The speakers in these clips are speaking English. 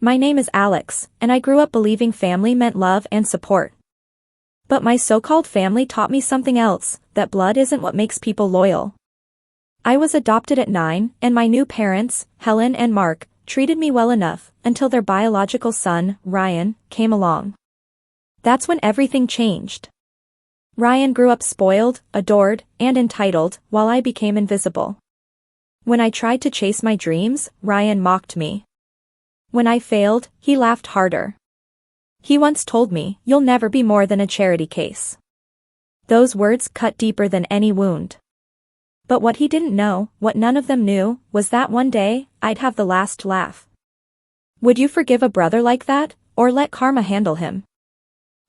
My name is Alex, and I grew up believing family meant love and support. But my so-called family taught me something else, that blood isn't what makes people loyal. I was adopted at 9, and my new parents, Helen and Mark, treated me well enough, until their biological son, Ryan, came along. That's when everything changed. Ryan grew up spoiled, adored, and entitled, while I became invisible. When I tried to chase my dreams, Ryan mocked me. When I failed, he laughed harder. He once told me, "You'll never be more than a charity case." Those words cut deeper than any wound. But what he didn't know, what none of them knew, was that one day, I'd have the last laugh. Would you forgive a brother like that, or let karma handle him?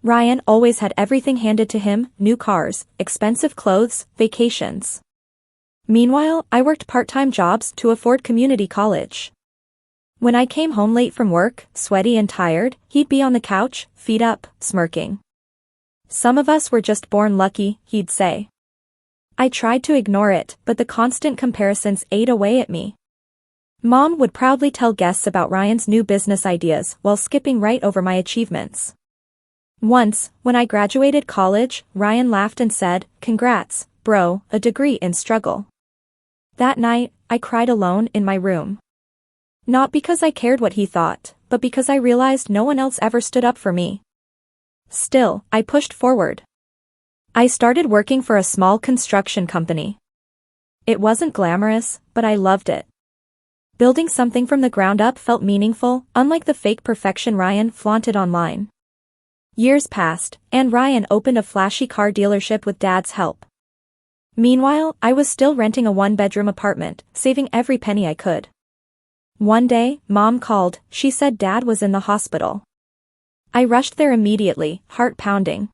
Ryan always had everything handed to him, new cars, expensive clothes, vacations. Meanwhile, I worked part-time jobs to afford community college. When I came home late from work, sweaty and tired, he'd be on the couch, feet up, smirking. "Some of us were just born lucky," he'd say. I tried to ignore it, but the constant comparisons ate away at me. Mom would proudly tell guests about Ryan's new business ideas while skipping right over my achievements. Once, when I graduated college, Ryan laughed and said, "Congrats, bro, a degree in struggle." That night, I cried alone in my room. Not because I cared what he thought, but because I realized no one else ever stood up for me. Still, I pushed forward. I started working for a small construction company. It wasn't glamorous, but I loved it. Building something from the ground up felt meaningful, unlike the fake perfection Ryan flaunted online. Years passed, and Ryan opened a flashy car dealership with Dad's help. Meanwhile, I was still renting a one-bedroom apartment, saving every penny I could. One day, Mom called. She said Dad was in the hospital. I rushed there immediately, heart pounding.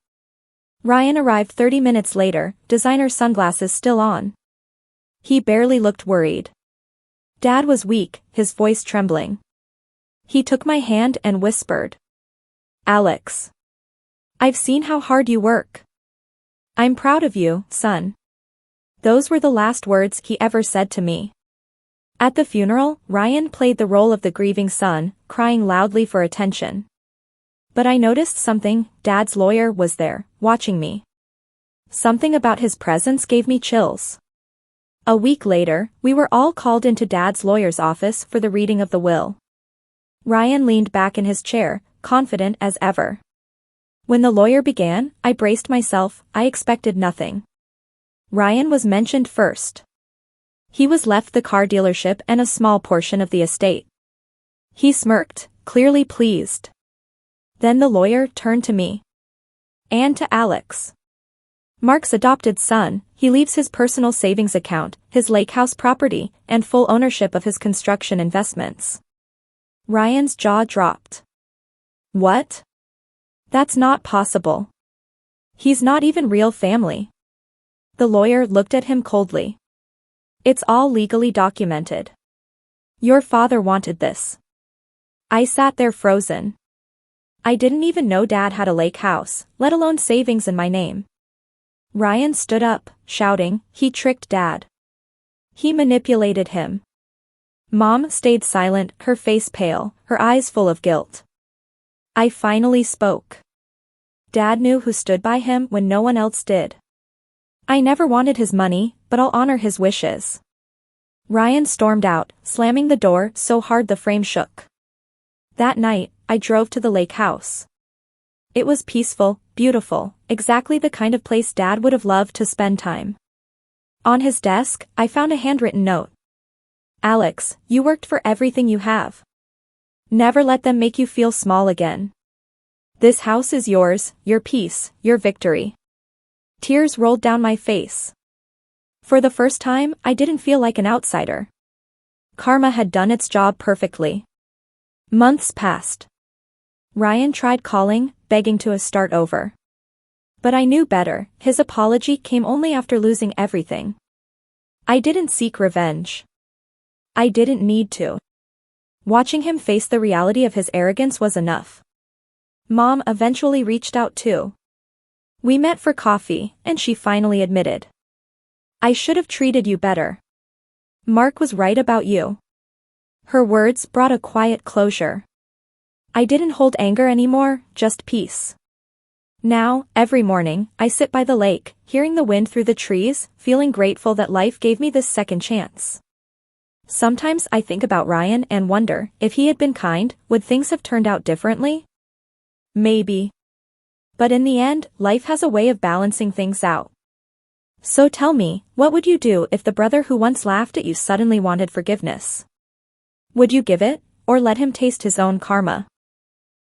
Ryan arrived 30 minutes later, designer sunglasses still on. He barely looked worried. Dad was weak, his voice trembling. He took my hand and whispered, "Alex, I've seen how hard you work. I'm proud of you, son." Those were the last words he ever said to me. At the funeral, Ryan played the role of the grieving son, crying loudly for attention. But I noticed something. Dad's lawyer was there, watching me. Something about his presence gave me chills. A week later, we were all called into Dad's lawyer's office for the reading of the will. Ryan leaned back in his chair, confident as ever. When the lawyer began, I braced myself. I expected nothing. Ryan was mentioned first. He was left the car dealership and a small portion of the estate. He smirked, clearly pleased. Then the lawyer turned to me. "And to Alex. Mark's adopted son, he leaves his personal savings account, his lake house property, and full ownership of his construction investments." Ryan's jaw dropped. "What? That's not possible. He's not even real family." The lawyer looked at him coldly. "It's all legally documented. Your father wanted this." I sat there frozen. I didn't even know Dad had a lake house, let alone savings in my name. Ryan stood up, shouting, "He tricked Dad. He manipulated him." Mom stayed silent, her face pale, her eyes full of guilt. I finally spoke. Dad knew who stood by him when no one else did. I never wanted his money, but I'll honor his wishes. Ryan stormed out, slamming the door so hard the frame shook. That night, I drove to the lake house. It was peaceful, beautiful, exactly the kind of place Dad would have loved to spend time. On his desk, I found a handwritten note. "Alex, you worked for everything you have. Never let them make you feel small again. This house is yours, your peace, your victory." Tears rolled down my face. For the first time, I didn't feel like an outsider. Karma had done its job perfectly. Months passed. Ryan tried calling, begging to start over. But I knew better. His apology came only after losing everything. I didn't seek revenge. I didn't need to. Watching him face the reality of his arrogance was enough. Mom eventually reached out too. We met for coffee, and she finally admitted, "I should have treated you better. Mark was right about you." Her words brought a quiet closure. I didn't hold anger anymore, just peace. Now, every morning, I sit by the lake, hearing the wind through the trees, feeling grateful that life gave me this second chance. Sometimes I think about Ryan and wonder, if he had been kind, would things have turned out differently? Maybe. But in the end, life has a way of balancing things out. So tell me, what would you do if the brother who once laughed at you suddenly wanted forgiveness? Would you give it, or let him taste his own karma?